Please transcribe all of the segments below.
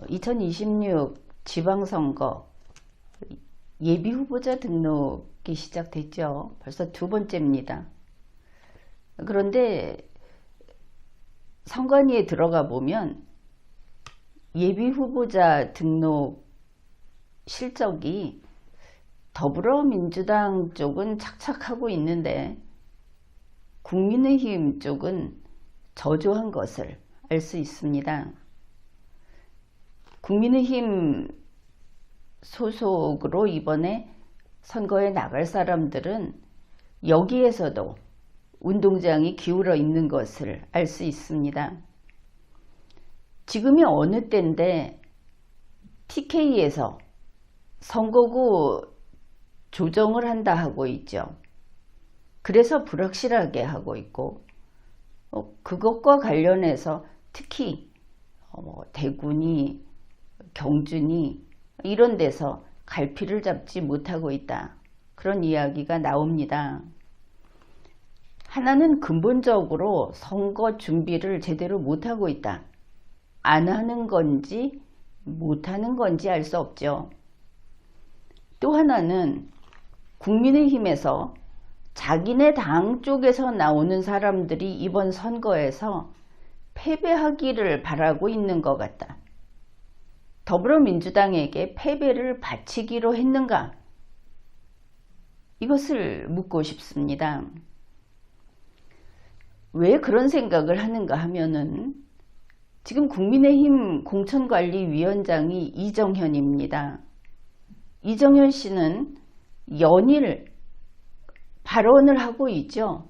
2026 지방선거 예비후보자 등록이 시작됐죠. 벌써 두 번째입니다. 그런데 선관위에 들어가 보면 예비후보자 등록 실적이 더불어민주당 쪽은 착착하고 있는데 국민의힘 쪽은 저조한 것을 알 수 있습니다. 국민의힘 소속으로 이번에 선거에 나갈 사람들은 여기에서도 운동장이 기울어 있는 것을 알 수 있습니다. 지금이 어느 때인데 TK에서 선거구 조정을 한다 하고 있죠. 그래서 불확실하게 하고 있고 그것과 관련해서 특히 대구니 경주니 이런 데서 갈피를 잡지 못하고 있다. 그런 이야기가 나옵니다. 하나는 근본적으로 선거 준비를 제대로 못하고 있다. 안 하는 건지 못하는 건지 알 수 없죠. 또 하나는 국민의힘에서 자기네 당 쪽에서 나오는 사람들이 이번 선거에서 패배하기를 바라고 있는 것 같다. 더불어민주당에게 패배를 바치기로 했는가? 이것을 묻고 싶습니다. 왜 그런 생각을 하는가 하면은 지금 국민의힘 공천관리위원장이 이정현입니다. 이정현 씨는 연일 발언을 하고 있죠.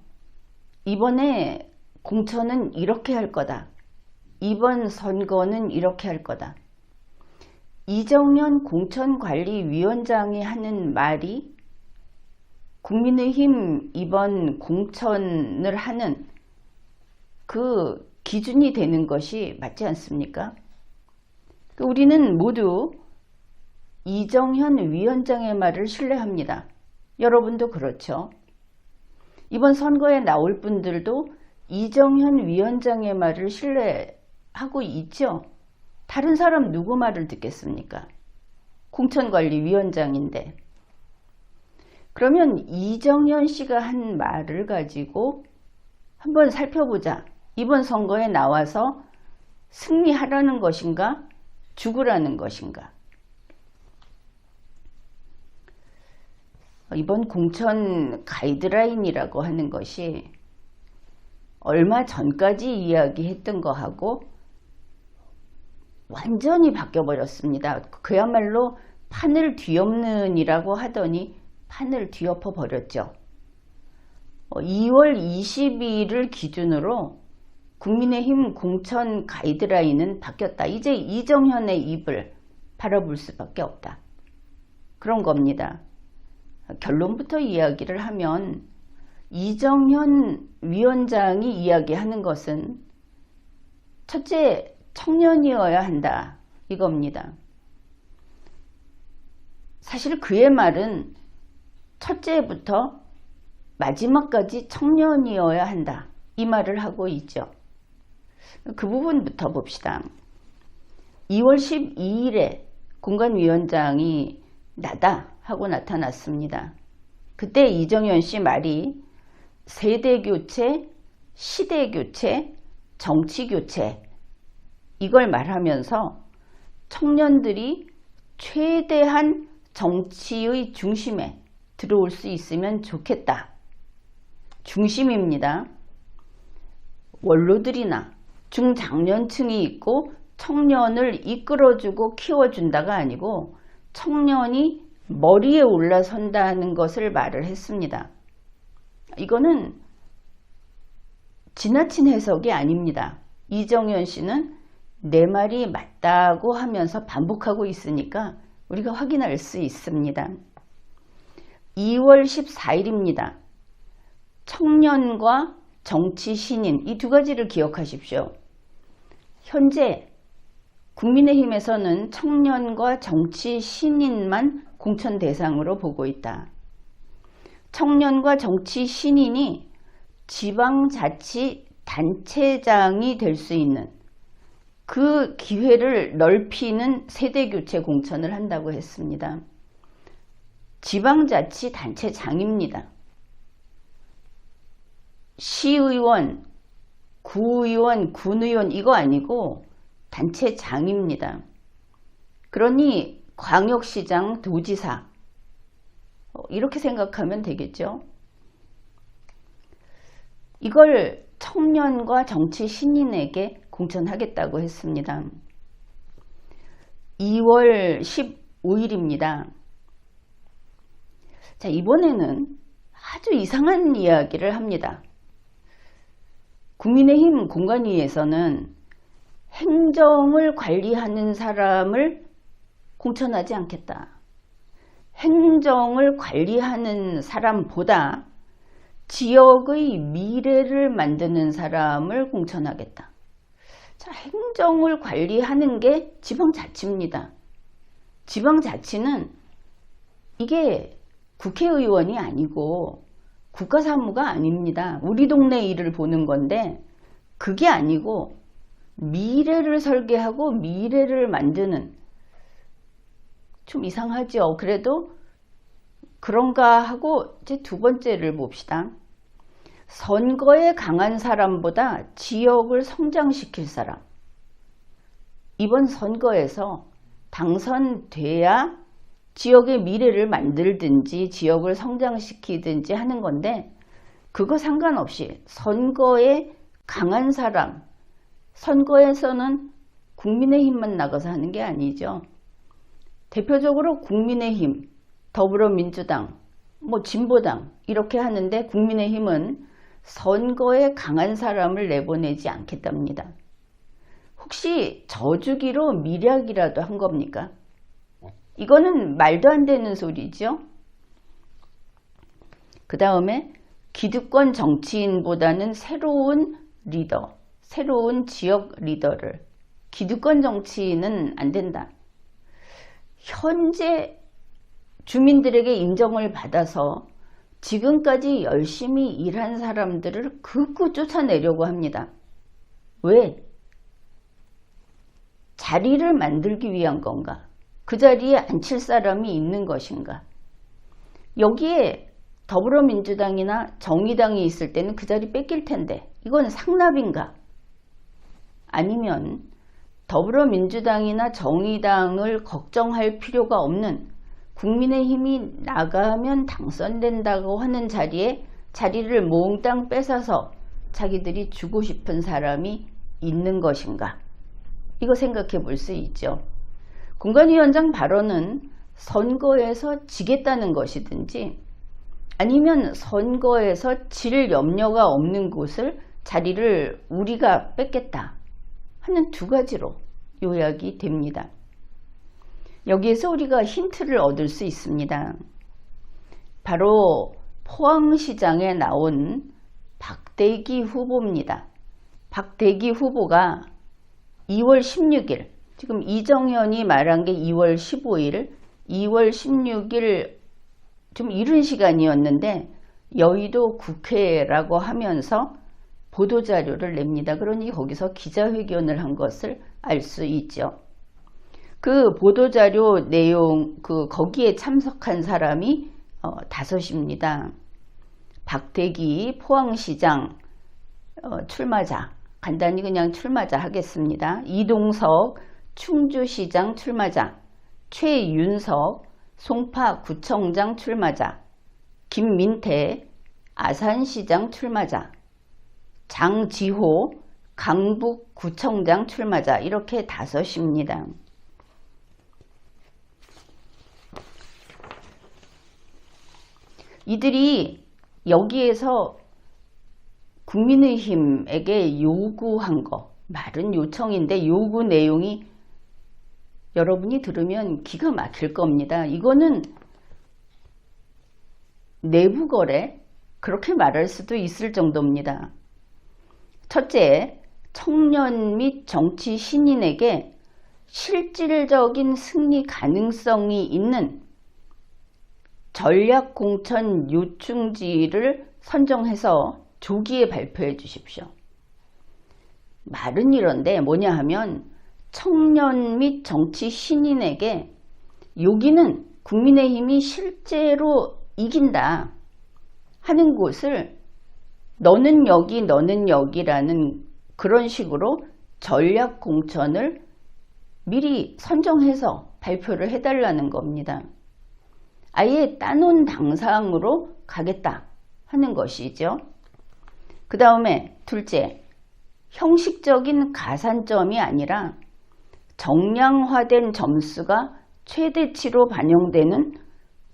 이번에 공천은 이렇게 할 거다. 이번 선거는 이렇게 할 거다. 이정현 공천관리위원장이 하는 말이 국민의힘 이번 공천을 하는 그 기준이 되는 것이 맞지 않습니까? 우리는 모두 이정현 위원장의 말을 신뢰합니다. 여러분도 그렇죠? 이번 선거에 나올 분들도 이정현 위원장의 말을 신뢰하고 있죠? 다른 사람 누구 말을 듣겠습니까? 공천관리위원장인데. 그러면 이정현 씨가 한 말을 가지고 한번 살펴보자. 이번 선거에 나와서 승리하라는 것인가? 죽으라는 것인가? 이번 공천 가이드라인이라고 하는 것이 얼마 전까지 이야기했던 거하고 완전히 바뀌어버렸습니다. 그야말로 판을 뒤엎는이라고 하더니 판을 뒤엎어 버렸죠. 2월 22일을 기준으로 국민의힘 공천 가이드라인은 바뀌었다. 이제 이정현의 입을 바라볼 수밖에 없다. 그런 겁니다. 결론부터 이야기를 하면 이정현 위원장이 이야기하는 것은 첫째, 청년이어야 한다. 이겁니다. 사실 그의 말은 첫째부터 마지막까지 청년이어야 한다. 이 말을 하고 있죠. 그 부분부터 봅시다. 2월 12일에 공관위원장이 나다 하고 나타났습니다. 그때 이정현 씨 말이 세대교체, 시대교체, 정치교체 이걸 말하면서 청년들이 최대한 정치의 중심에 들어올 수 있으면 좋겠다. 중심입니다. 원로들이나 중장년층이 있고 청년을 이끌어주고 키워준다가 아니고 청년이 머리에 올라선다는 것을 말을 했습니다. 이거는 지나친 해석이 아닙니다. 이정현 씨는 내 말이 맞다고 하면서 반복하고 있으니까 우리가 확인할 수 있습니다. 2월 14일입니다. 청년과 정치 신인 이 두 가지를 기억하십시오. 현재 국민의힘에서는 청년과 정치 신인만 공천 대상으로 보고 있다. 청년과 정치 신인이 지방자치단체장이 될 수 있는 그 기회를 넓히는 세대교체 공천을 한다고 했습니다. 지방자치단체장입니다. 시의원, 구의원, 군의원 이거 아니고 단체장입니다. 그러니 광역시장, 도지사 이렇게 생각하면 되겠죠. 이걸 청년과 정치 신인에게 공천하겠다고 했습니다. 2월 15일입니다. 자, 이번에는 아주 이상한 이야기를 합니다. 국민의힘 공관위에서는 행정을 관리하는 사람을 공천하지 않겠다. 행정을 관리하는 사람보다 지역의 미래를 만드는 사람을 공천하겠다. 자, 행정을 관리하는 게 지방자치입니다. 지방자치는 이게 국회의원이 아니고 국가사무가 아닙니다. 우리 동네 일을 보는 건데 그게 아니고 미래를 설계하고 미래를 만드는, 좀 이상하죠. 그래도 그런가 하고 이제 두 번째를 봅시다. 선거에 강한 사람보다 지역을 성장시킬 사람. 이번 선거에서 당선돼야 지역의 미래를 만들든지 지역을 성장시키든지 하는 건데, 그거 상관없이 선거에 강한 사람, 선거에서는 국민의힘만 나가서 하는 게 아니죠. 대표적으로 국민의힘, 더불어민주당, 진보당 이렇게 하는데 국민의힘은 선거에 강한 사람을 내보내지 않겠답니다. 혹시 저주기로 밀약이라도 한 겁니까? 이거는 말도 안 되는 소리죠. 그 다음에 기득권 정치인보다는 새로운 리더, 새로운 지역 리더를, 기득권 정치인은 안 된다. 현재 주민들에게 인정을 받아서 지금까지 열심히 일한 사람들을 극구 쫓아내려고 합니다. 왜? 자리를 만들기 위한 건가? 그 자리에 앉힐 사람이 있는 것인가? 여기에 더불어민주당이나 정의당이 있을 때는 그 자리 뺏길 텐데 이건 상납인가? 아니면 더불어민주당이나 정의당을 걱정할 필요가 없는, 국민의힘이 나가면 당선된다고 하는 자리를 몽땅 뺏어서 자기들이 주고 싶은 사람이 있는 것인가? 이거 생각해 볼 수 있죠. 공관위원장 발언은 선거에서 지겠다는 것이든지 아니면 선거에서 질 염려가 없는 곳을, 자리를 우리가 뺏겠다 하는 두 가지로 요약이 됩니다. 여기에서 우리가 힌트를 얻을 수 있습니다. 바로 포항시장에 나온 박대기 후보입니다. 박대기 후보가 2월 16일, 지금 이정현이 말한 게 2월 15일, 2월 16일 좀 이른 시간이었는데 여의도 국회라고 하면서 보도자료를 냅니다. 그러니 거기서 기자회견을 한 것을 알 수 있죠. 그 보도자료 내용, 거기에 참석한 사람이 5입니다. 박대기 포항시장 출마자, 간단히 그냥 출마자 하겠습니다. 이동석 충주시장 출마자, 최윤석 송파구청장 출마자, 김민태 아산시장 출마자, 장지호 강북구청장 출마자, 이렇게 5입니다. 이들이 여기에서 국민의힘에게 요구한 거, 말은 요청인데 요구 내용이 여러분이 들으면 기가 막힐 겁니다. 이거는 내부 거래, 그렇게 말할 수도 있을 정도입니다. 첫째, 청년 및 정치 신인에게 실질적인 승리 가능성이 있는 전략 공천 요충지를 선정해서 조기에 발표해 주십시오. 말은 이런데 뭐냐 하면 청년 및 정치 신인에게 여기는 국민의힘이 실제로 이긴다 하는 곳을 너는 여기 너는 여기라는 그런 식으로 전략 공천을 미리 선정해서 발표를 해달라는 겁니다. 아예 따놓은 당상으로 가겠다 하는 것이죠. 그 다음에 둘째, 형식적인 가산점이 아니라 정량화된 점수가 최대치로 반영되는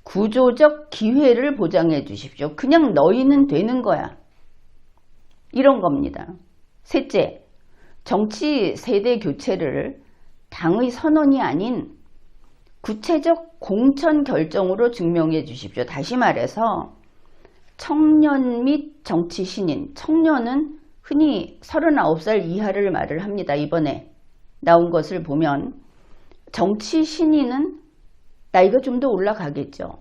구조적 기회를 보장해 주십시오. 그냥 너희는 되는 거야. 이런 겁니다. 셋째, 정치 세대 교체를 당의 선언이 아닌 구체적 공천 결정으로 증명해 주십시오. 다시 말해서 청년 및 정치 신인, 청년은 흔히 39살 이하를 말을 합니다. 이번에 나온 것을 보면 정치 신인은 나이가 좀 더 올라가겠죠.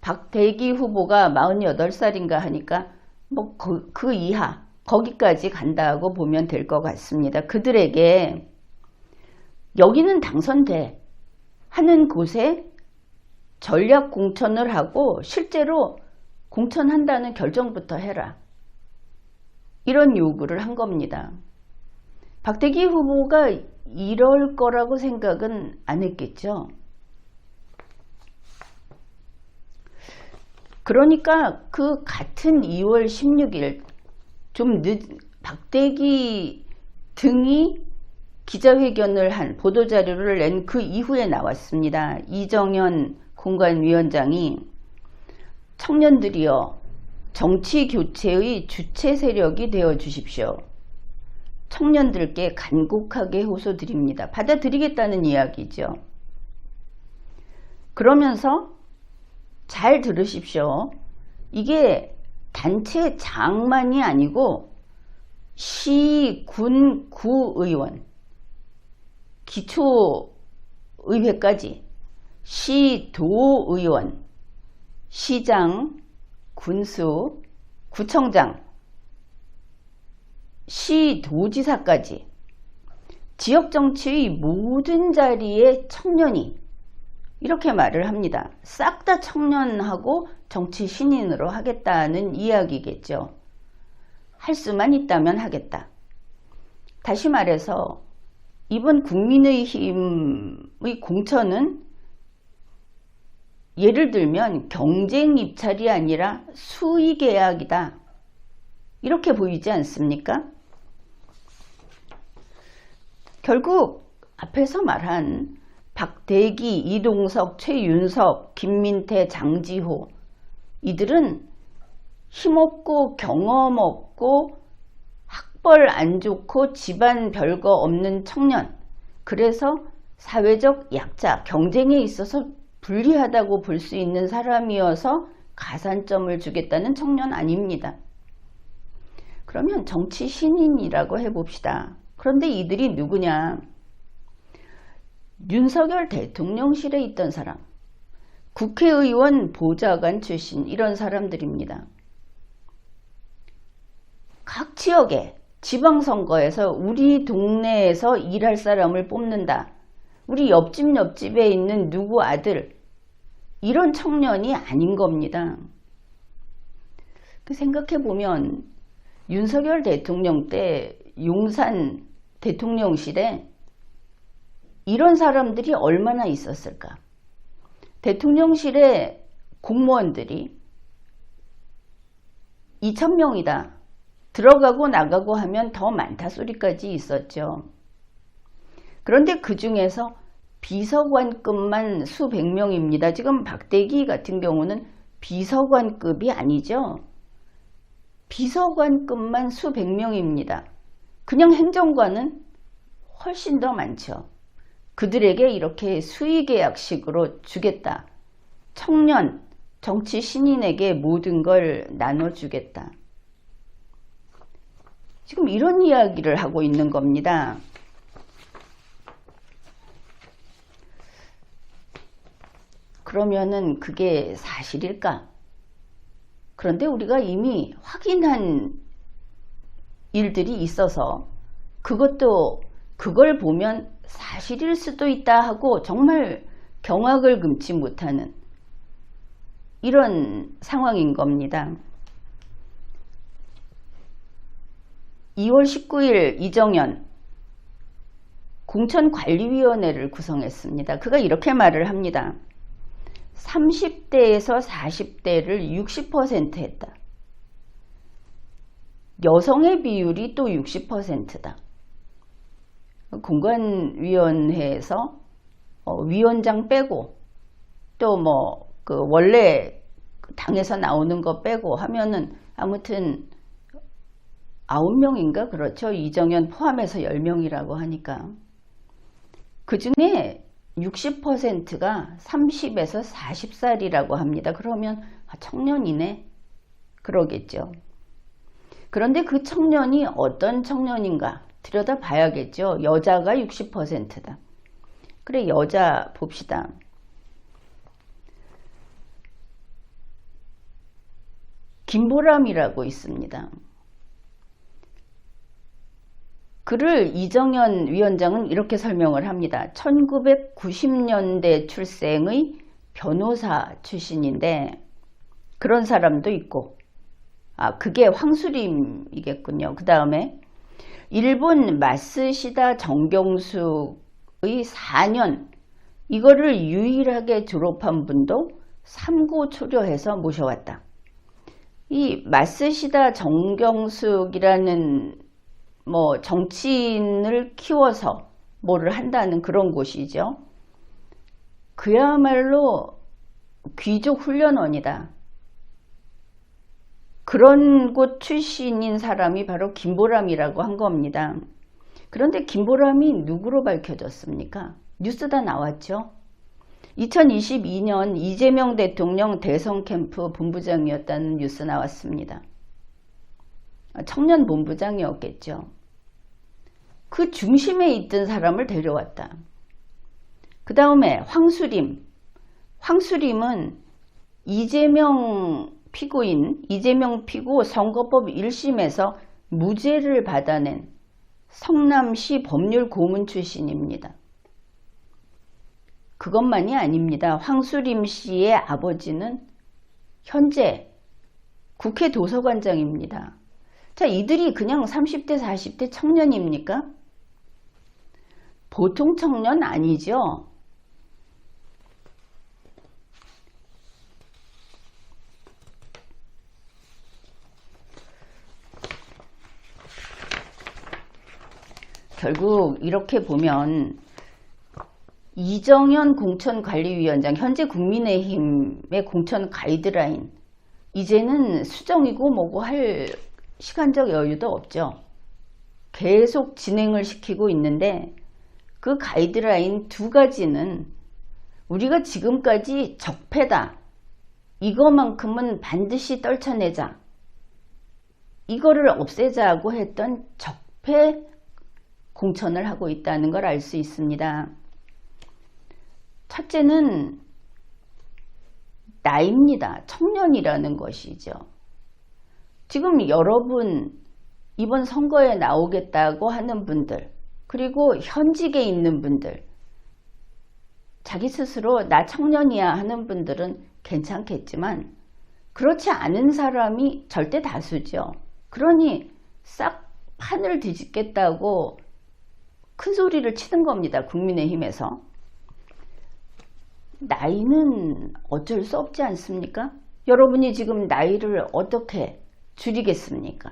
박대기 후보가 48살인가 하니까 뭐 그 이하 거기까지 간다고 보면 될 것 같습니다. 그들에게 여기는 당선돼 하는 곳에 전략 공천을 하고 실제로 공천한다는 결정부터 해라. 이런 요구를 한 겁니다. 박대기 후보가 이럴 거라고 생각은 안 했겠죠. 그러니까 그 같은 2월 16일 좀 박대기 등이 기자회견을 한 보도자료를 낸 그 이후에 나왔습니다. 이정현 공관위원장이 청년들이여 정치 교체의 주체 세력이 되어 주십시오. 청년들께 간곡하게 호소드립니다. 받아들이겠다는 이야기죠. 그러면서 잘 들으십시오. 이게 단체 장만이 아니고 시, 군, 구의원, 기초의회까지 시, 도의원, 시장, 군수, 구청장, 시도지사까지 지역정치의 모든 자리에 청년이 이렇게 말을 합니다. 싹 다 청년하고 정치 신인으로 하겠다는 이야기겠죠. 할 수만 있다면 하겠다. 다시 말해서 이번 국민의힘의 공천은 예를 들면 경쟁 입찰이 아니라 수의 계약이다. 이렇게 보이지 않습니까? 결국 앞에서 말한 박대기, 이동석, 최윤석, 김민태, 장지호 이들은 힘없고 경험 없고 학벌 안 좋고 집안 별거 없는 청년, 그래서 사회적 약자, 경쟁에 있어서 불리하다고 볼 수 있는 사람이어서 가산점을 주겠다는 청년 아닙니다. 그러면 정치 신인이라고 해봅시다. 그런데 이들이 누구냐? 윤석열 대통령실에 있던 사람, 국회의원 보좌관 출신 이런 사람들입니다. 각 지역에 지방선거에서 우리 동네에서 일할 사람을 뽑는다. 우리 옆집에 있는 누구 아들, 이런 청년이 아닌 겁니다. 생각해보면 윤석열 대통령 때 용산 대통령실에 이런 사람들이 얼마나 있었을까? 대통령실에 공무원들이 2,000명이다. 들어가고 나가고 하면 더 많다 소리까지 있었죠. 그런데 그 중에서 비서관급만 수백 명입니다. 지금 박대기 같은 경우는 비서관급이 아니죠. 비서관급만 수백 명입니다. 그냥 행정관은 훨씬 더 많죠. 그들에게 이렇게 수의계약식으로 주겠다. 청년, 정치 신인에게 모든 걸 나눠주겠다. 지금 이런 이야기를 하고 있는 겁니다. 그러면은 그게 사실일까? 그런데 우리가 이미 확인한 일들이 있어서 그걸 보면 사실일 수도 있다 하고 정말 경악을 금치 못하는 이런 상황인 겁니다. 2월 19일 이정현 공천관리위원회를 구성했습니다. 그가 이렇게 말을 합니다. 30대에서 40대를 60% 했다. 여성의 비율이 또 60%다. 공관위원회에서 위원장 빼고 또 뭐 그 원래 당에서 나오는 거 빼고 하면은 아무튼 9명인가 그렇죠. 이정현 포함해서 10명이라고 하니까 그 중에 60%가 30에서 40살이라고 합니다. 그러면 청년이네 그러겠죠. 그런데 그 청년이 어떤 청년인가 들여다 봐야겠죠. 여자가 60%다. 그래 여자 봅시다. 김보람이라고 있습니다. 그를 이정현 위원장은 이렇게 설명을 합니다. 1990년대 출생의 변호사 출신인데 그런 사람도 있고 그게 황수림이겠군요. 그 다음에 일본 마쓰시다 정경숙의 4년 이거를 유일하게 졸업한 분도 삼고초려해서 모셔왔다. 이 마쓰시다 정경숙이라는 뭐 정치인을 키워서 뭐를 한다는 그런 곳이죠. 그야말로 귀족 훈련원이다. 그런 곳 출신인 사람이 바로 김보람이라고 한 겁니다. 그런데 김보람이 누구로 밝혀졌습니까? 뉴스 다 나왔죠. 2022년 이재명 대통령 대선 캠프 본부장이었다는 뉴스 나왔습니다. 청년 본부장이었겠죠. 그 중심에 있던 사람을 데려왔다. 그 다음에 황수림은 이재명 피고 선거법 1심에서 무죄를 받아낸 성남시 법률고문 출신입니다. 그것만이 아닙니다. 황수림 씨의 아버지는 현재 국회 도서관장입니다. 자, 이들이 그냥 30대, 40대 청년입니까? 보통 청년 아니죠. 결국 이렇게 보면 이정현 공천관리위원장 현재 국민의힘의 공천 가이드라인 이제는 수정이고 뭐고 할 시간적 여유도 없죠. 계속 진행을 시키고 있는데 그 가이드라인 두 가지는 우리가 지금까지 적폐다. 이거만큼은 반드시 떨쳐내자. 이거를 없애자고 했던 적폐 공천을 하고 있다는 걸 알 수 있습니다. 첫째는 나이입니다. 청년이라는 것이죠. 지금 여러분 이번 선거에 나오겠다고 하는 분들 그리고 현직에 있는 분들 자기 스스로 나 청년이야 하는 분들은 괜찮겠지만 그렇지 않은 사람이 절대 다수죠. 그러니 싹 판을 뒤집겠다고 큰 소리를 치는 겁니다. 국민의힘에서. 나이는 어쩔 수 없지 않습니까? 여러분이 지금 나이를 어떻게 줄이겠습니까?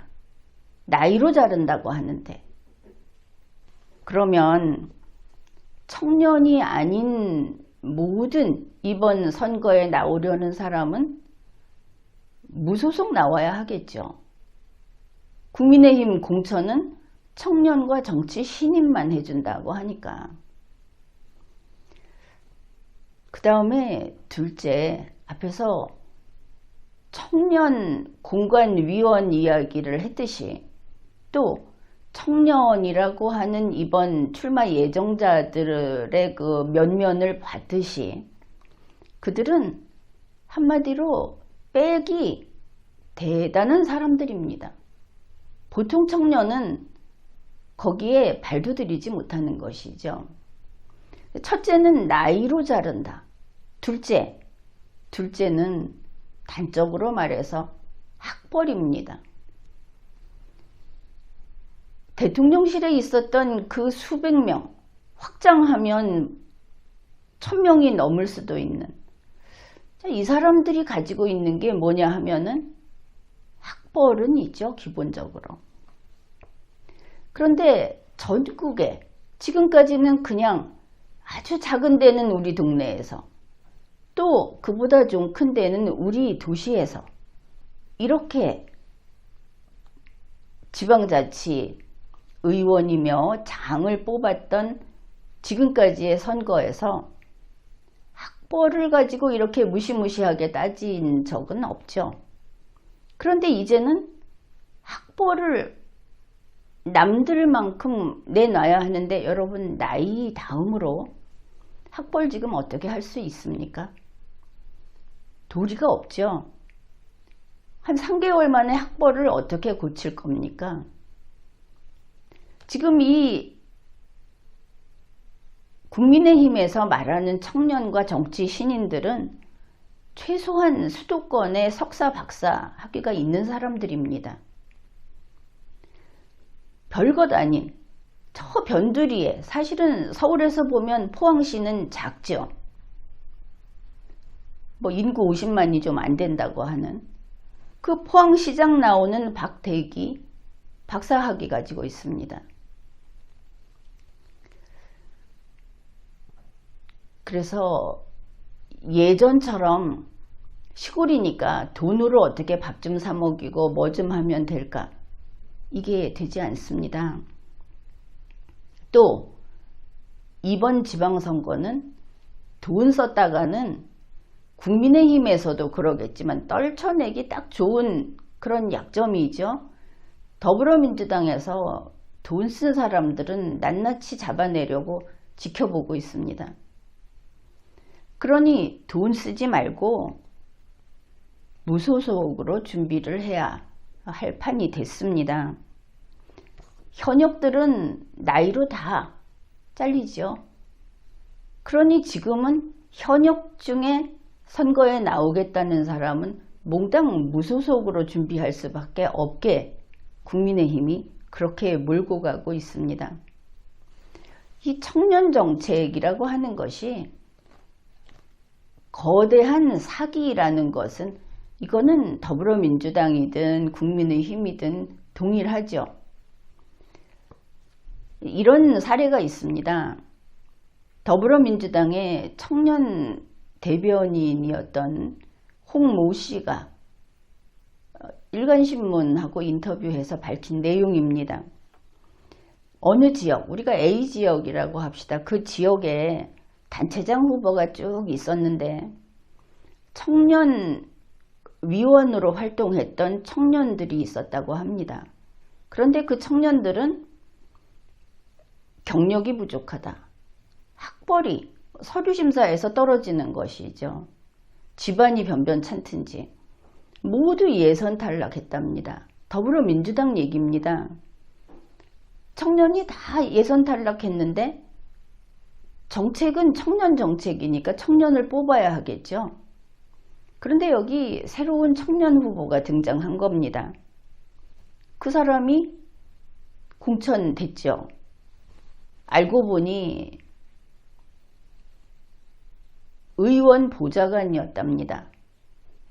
나이로 자른다고 하는데. 그러면 청년이 아닌 모든 이번 선거에 나오려는 사람은 무소속 나와야 하겠죠. 국민의힘 공천은 청년과 정치 신임만 해준다고 하니까. 그 다음에 둘째, 앞에서 청년 공관위원 이야기를 했듯이 또 청년이라고 하는 이번 출마 예정자들의 그 면면을 봤듯이 그들은 한마디로 빽이 대단한 사람들입니다. 보통 청년은 거기에 발도 들이지 못하는 것이죠. 첫째는 나이로 자른다. 둘째는 단적으로 말해서 학벌입니다. 대통령실에 있었던 그 수백 명, 확장하면 1000명이 넘을 수도 있는, 이 사람들이 가지고 있는 게 뭐냐 하면은 학벌은 있죠, 기본적으로. 그런데 전국에 지금까지는 그냥 아주 작은 데는 우리 동네에서, 또 그보다 좀 큰 데는 우리 도시에서 이렇게 지방자치 의원이며 장을 뽑았던 지금까지의 선거에서 학벌을 가지고 이렇게 무시무시하게 따진 적은 없죠. 그런데 이제는 학벌을 남들만큼 내놔야 하는데, 여러분 나이 다음으로 학벌 지금 어떻게 할 수 있습니까? 도리가 없죠. 한 3개월 만에 학벌을 어떻게 고칠 겁니까? 지금 이 국민의힘에서 말하는 청년과 정치 신인들은 최소한 수도권에 석사, 박사 학위가 있는 사람들입니다. 별것 아닌 저 변두리에, 사실은 서울에서 보면 포항시는 작죠. 뭐 인구 50만이 좀 안 된다고 하는 그 포항시장 나오는 박대기 박사 학위 가지고 있습니다. 그래서 예전처럼 시골이니까 돈으로 어떻게 밥 좀 사 먹이고 뭐 좀 하면 될까? 이게 되지 않습니다. 또 이번 지방선거는 돈 썼다가는 국민의힘에서도 그러겠지만 떨쳐내기 딱 좋은 그런 약점이죠. 더불어민주당에서 돈 쓴 사람들은 낱낱이 잡아내려고 지켜보고 있습니다. 그러니 돈 쓰지 말고 무소속으로 준비를 해야 할 판이 됐습니다. 현역들은 나이로 다 잘리죠. 그러니 지금은 현역 중에 선거에 나오겠다는 사람은 몽땅 무소속으로 준비할 수밖에 없게 국민의힘이 그렇게 몰고 가고 있습니다. 이 청년정책이라고 하는 것이 거대한 사기라는 것은, 이거는 더불어민주당이든 국민의힘이든 동일하죠. 이런 사례가 있습니다. 더불어민주당의 청년 대변인이었던 홍모 씨가 일간신문하고 인터뷰해서 밝힌 내용입니다. 어느 지역, 우리가 A지역이라고 합시다. 그 지역에 단체장 후보가 쭉 있었는데 청년 위원으로 활동했던 청년들이 있었다고 합니다. 그런데 그 청년들은 경력이 부족하다, 학벌이 서류심사에서 떨어지는 것이죠. 집안이 변변찮든지 모두 예선 탈락했답니다. 더불어민주당 얘기입니다. 청년이 다 예선 탈락했는데 정책은 청년 정책이니까 청년을 뽑아야 하겠죠. 그런데 여기 새로운 청년 후보가 등장한 겁니다. 그 사람이 공천됐죠. 알고 보니 의원 보좌관이었답니다.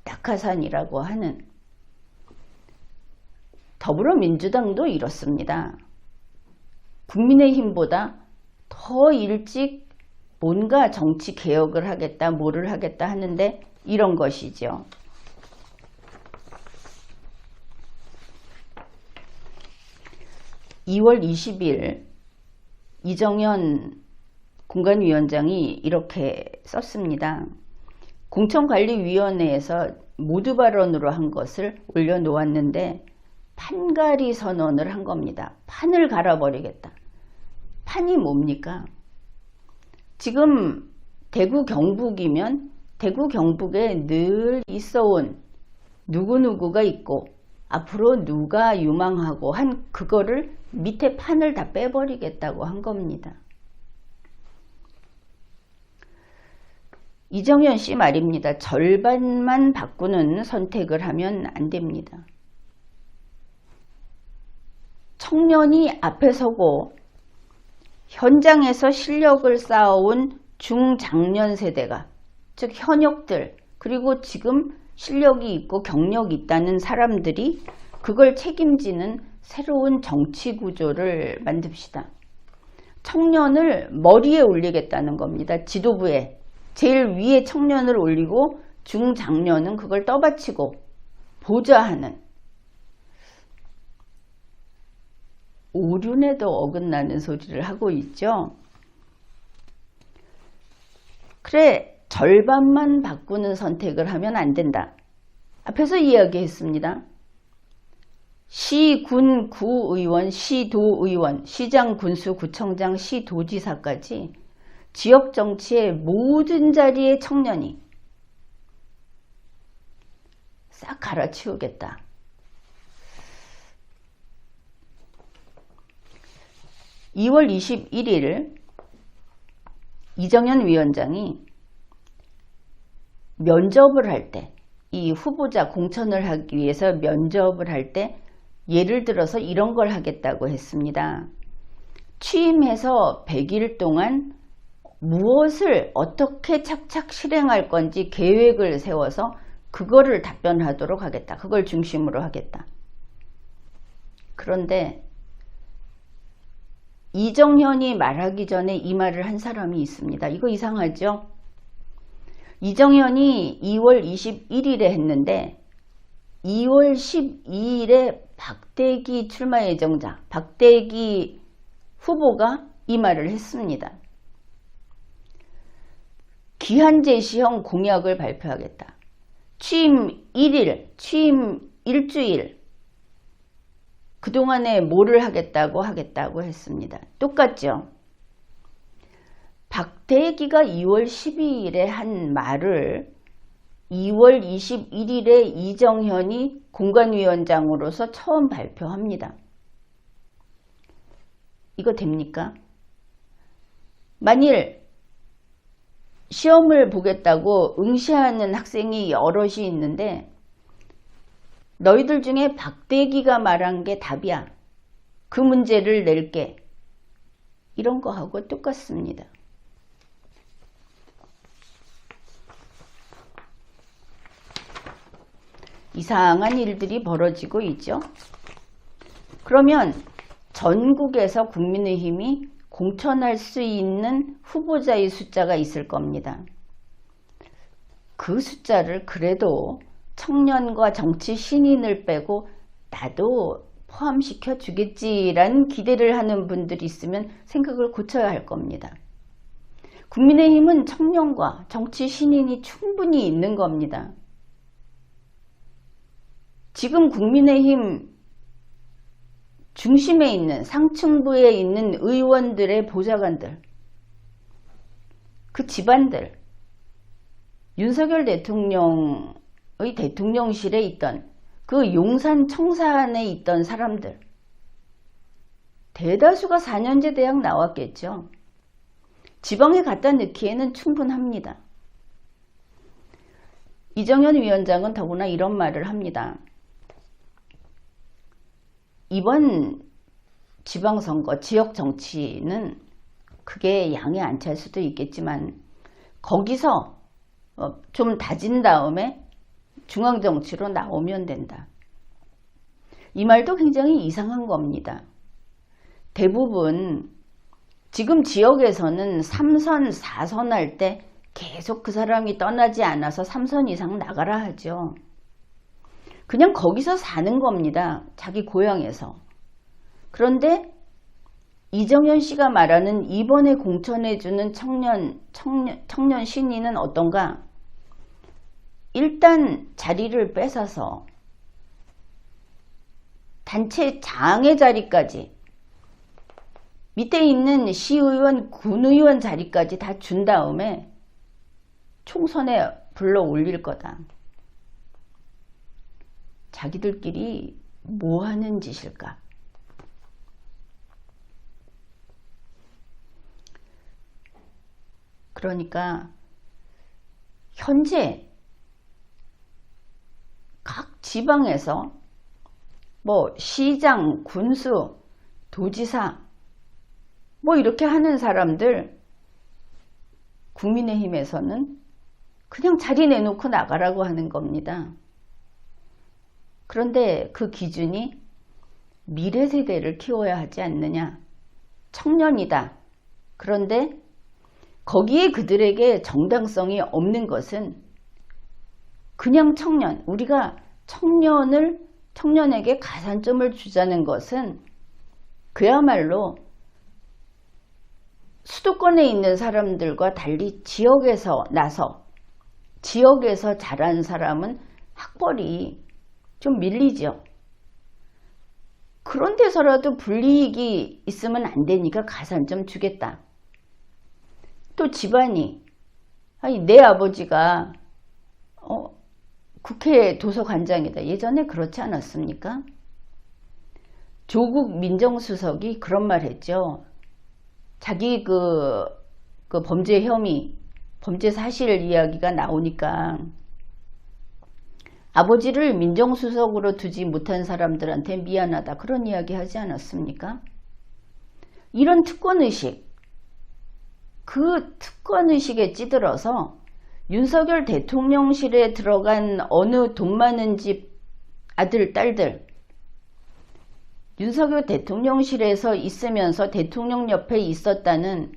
낙하산이라고 하는. 더불어민주당도 이렇습니다. 국민의힘보다 더 일찍 뭔가 정치 개혁을 하겠다, 뭐를 하겠다 하는데 이런 것이죠. (2월 20일) 이정현 공관위원장이 이렇게 썼습니다. 공천관리위원회에서 모두 발언으로 한 것을 올려놓았는데 판가리 선언을 한 겁니다. 판을 갈아버리겠다. 판이 뭡니까? 지금 대구 경북이면 대구 경북에 늘 있어온 누구누구가 있고 앞으로 누가 유망하고 한 그거를 밑에 판을 다 빼버리겠다고 한 겁니다. 이정현 씨 말입니다. 절반만 바꾸는 선택을 하면 안 됩니다. 청년이 앞에 서고 현장에서 실력을 쌓아온 중장년 세대가, 즉 현역들, 그리고 지금 실력이 있고 경력이 있다는 사람들이 그걸 책임지는 새로운 정치 구조를 만듭시다. 청년을 머리에 올리겠다는 겁니다. 지도부에. 제일 위에 청년을 올리고 중장년은 그걸 떠받치고 보좌하는, 오륜에도 어긋나는 소리를 하고 있죠. 그래, 절반만 바꾸는 선택을 하면 안 된다. 앞에서 이야기했습니다. 시, 군, 구의원, 시도의원, 시장, 군수, 구청장, 시도지사까지 지역 정치의 모든 자리의 청년이 싹 갈아치우겠다. (2월 21일) 이정현 위원장이 면접을 할 때, 이 후보자 공천을 하기 위해서 면접을 할 때 예를 들어서 이런 걸 하겠다고 했습니다. 취임해서 100일 동안 무엇을 어떻게 착착 실행할 건지 계획을 세워서 그거를 답변하도록 하겠다. 그걸 중심으로 하겠다. 그런데 이정현이 말하기 전에 이 말을 한 사람이 있습니다. 이거 이상하죠? 이정현이 2월 21일에 했는데 2월 12일에 박대기 출마 예정자, 박대기 후보가 이 말을 했습니다. 기한 제시형 공약을 발표하겠다. 취임 1일, 취임 일주일, 그동안에 뭐를 하겠다고 했습니다. 똑같죠? 박대기가 2월 12일에 한 말을 2월 21일에 이정현이 공관위원장으로서 처음 발표합니다. 이거 됩니까? 만일 시험을 보겠다고 응시하는 학생이 여럿이 있는데 너희들 중에 박대기가 말한 게 답이야. 그 문제를 낼게. 이런 거하고 똑같습니다. 이상한 일들이 벌어지고 있죠. 그러면 전국에서 국민의힘이 공천할 수 있는 후보자의 숫자가 있을 겁니다. 그 숫자를 그래도 청년과 정치 신인을 빼고 나도 포함시켜 주겠지라는 기대를 하는 분들이 있으면 생각을 고쳐야 할 겁니다. 국민의힘은 청년과 정치 신인이 충분히 있는 겁니다. 지금 국민의힘 중심에 있는 상층부에 있는 의원들의 보좌관들, 그 집안들, 윤석열 대통령의 대통령실에 있던 그 용산 청사안에 있던 사람들, 대다수가 4년제 대학 나왔겠죠. 지방에 갖다 넣기에는 충분합니다. 이정현 위원장은 더구나 이런 말을 합니다. 이번 지방선거, 지역 정치는 그게 양에 안 찰 수도 있겠지만 거기서 좀 다진 다음에 중앙정치로 나오면 된다. 이 말도 굉장히 이상한 겁니다. 대부분 지금 지역에서는 3선, 4선 할 때 계속 그 사람이 떠나지 않아서 3선 이상 나가라 하죠. 그냥 거기서 사는 겁니다. 자기 고향에서. 그런데 이정현 씨가 말하는 이번에 공천해주는 청년 신인은 어떤가? 일단 자리를 뺏어서 단체장의 자리까지, 밑에 있는 시의원, 군의원 자리까지 다 준 다음에 총선에 불러 올릴 거다. 자기들끼리 뭐 하는 짓일까? 그러니까 현재 각 지방에서 뭐 시장, 군수, 도지사 뭐 이렇게 하는 사람들 국민의힘에서는 그냥 자리 내놓고 나가라고 하는 겁니다. 그런데 그 기준이 미래 세대를 키워야 하지 않느냐. 청년이다. 그런데 거기에 그들에게 정당성이 없는 것은 그냥 청년, 우리가 청년에게 가산점을 주자는 것은 그야말로 수도권에 있는 사람들과 달리 지역에서 나서 지역에서 자란 사람은 학벌이 좀 밀리죠. 그런 데서라도 불이익이 있으면 안 되니까 가산점 주겠다. 또 집안이 아니 내 아버지가 국회 도서관장이다. 예전에 그렇지 않았습니까? 조국 민정수석이 그런 말 했죠. 자기 그 범죄 혐의, 범죄 사실 이야기가 나오니까 아버지를 민정수석으로 두지 못한 사람들한테 미안하다. 그런 이야기 하지 않았습니까? 이런 특권의식, 그 특권의식에 찌들어서 윤석열 대통령실에 들어간 어느 돈 많은 집 아들, 딸들, 윤석열 대통령실에서 있으면서 대통령 옆에 있었다는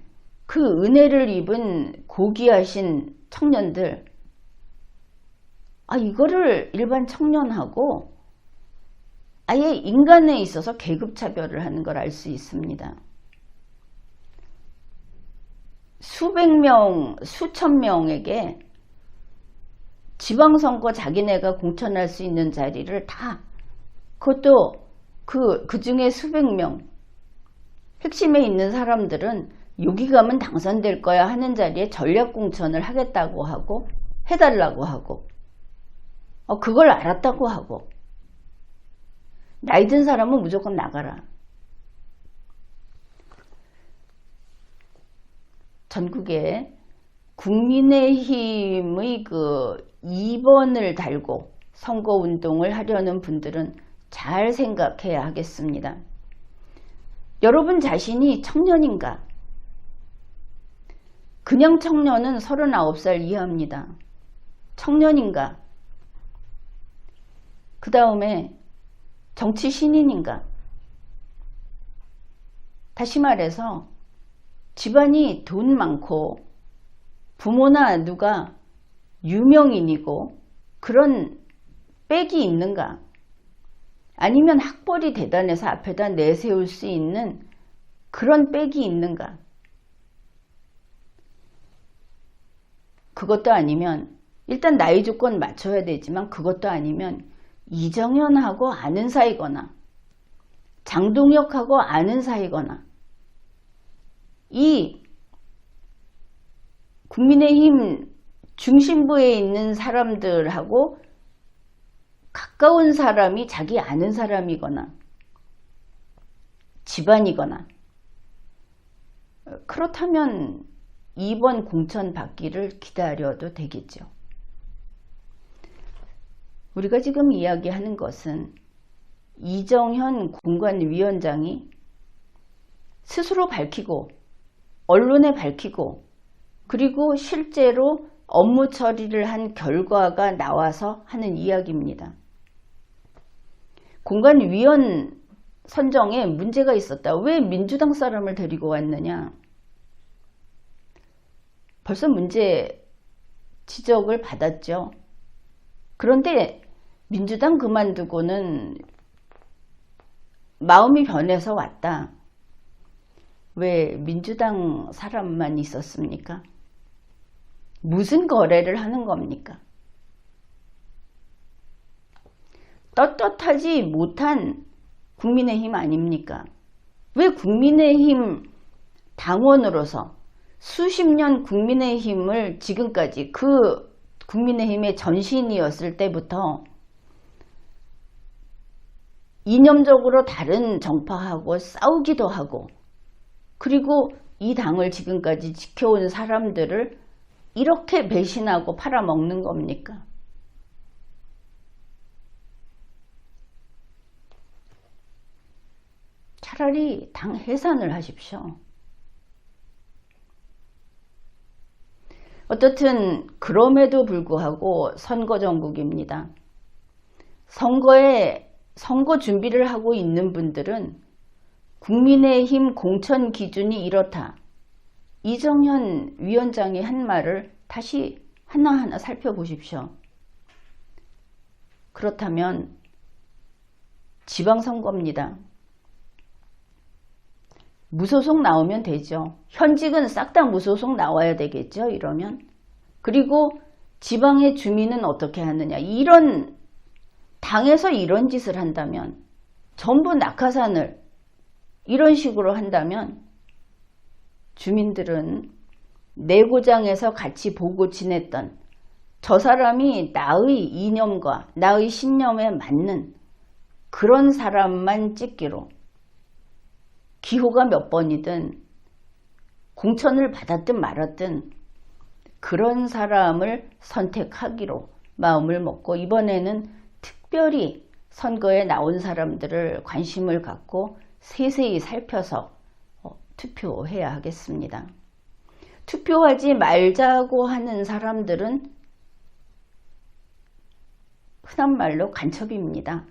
그 은혜를 입은 고귀하신 청년들, 이거를 일반 청년하고 아예 인간에 있어서 계급차별을 하는 걸 알 수 있습니다. 수백 명, 수천 명에게 지방선거 자기네가 공천할 수 있는 자리를 다, 그것도 그 중에 수백 명, 핵심에 있는 사람들은 여기 가면 당선될 거야 하는 자리에 전략공천을 하겠다고 하고 해달라고 하고 그걸 알았다고 하고 나이 든 사람은 무조건 나가라. 전국에 국민의힘의 그 2번을 달고 선거운동을 하려는 분들은 잘 생각해야 하겠습니다. 여러분 자신이 청년인가? 그냥 청년은 39살 이하입니다. 청년인가? 그 다음에 정치 신인인가? 다시 말해서 집안이 돈 많고 부모나 누가 유명인이고 그런 백이 있는가? 아니면 학벌이 대단해서 앞에다 내세울 수 있는 그런 백이 있는가? 그것도 아니면 일단 나이 조건 맞춰야 되지만 그것도 아니면 이정현하고 아는 사이거나 장동혁하고 아는 사이거나 이 국민의힘 중심부에 있는 사람들하고 가까운 사람이 자기 아는 사람이거나 집안이거나 그렇다면 2번 공천 받기를 기다려도 되겠죠. 우리가 지금 이야기하는 것은 이정현 공관위원장이 스스로 밝히고 언론에 밝히고 그리고 실제로 업무 처리를 한 결과가 나와서 하는 이야기입니다. 공관위원 선정에 문제가 있었다. 왜 민주당 사람을 데리고 왔느냐? 벌써 문제 지적을 받았죠. 그런데 민주당 그만두고는 마음이 변해서 왔다. 왜 민주당 사람만 있었습니까? 무슨 거래를 하는 겁니까? 떳떳하지 못한 국민의힘 아닙니까? 왜 국민의힘 당원으로서 수십 년 국민의힘을 지금까지 그 국민의힘의 전신이었을 때부터 이념적으로 다른 정파하고 싸우기도 하고 그리고 이 당을 지금까지 지켜온 사람들을 이렇게 배신하고 팔아먹는 겁니까? 차라리 당 해산을 하십시오. 어떻든 그럼에도 불구하고 선거 전국입니다. 선거 준비를 하고 있는 분들은 국민의힘 공천 기준이 이렇다. 이정현 위원장이 한 말을 다시 하나하나 살펴보십시오. 그렇다면 지방선거입니다. 무소속 나오면 되죠. 현직은 싹 다 무소속 나와야 되겠죠. 이러면. 그리고 지방의 주민은 어떻게 하느냐. 이런 당에서 이런 짓을 한다면, 전부 낙하산을 이런 식으로 한다면 주민들은 내고장에서 같이 보고 지냈던 저 사람이 나의 이념과 나의 신념에 맞는 그런 사람만 찍기로, 기호가 몇 번이든 공천을 받았든 말았든 그런 사람을 선택하기로 마음을 먹고, 이번에는 특별히 선거에 나온 사람들을 관심을 갖고 세세히 살펴서 투표해야 하겠습니다. 투표하지 말자고 하는 사람들은 흔한 말로 간첩입니다.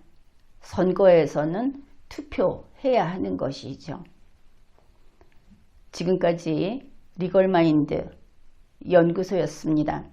선거에서는 투표해야 하는 것이죠. 지금까지 리걸마인드 연구소였습니다.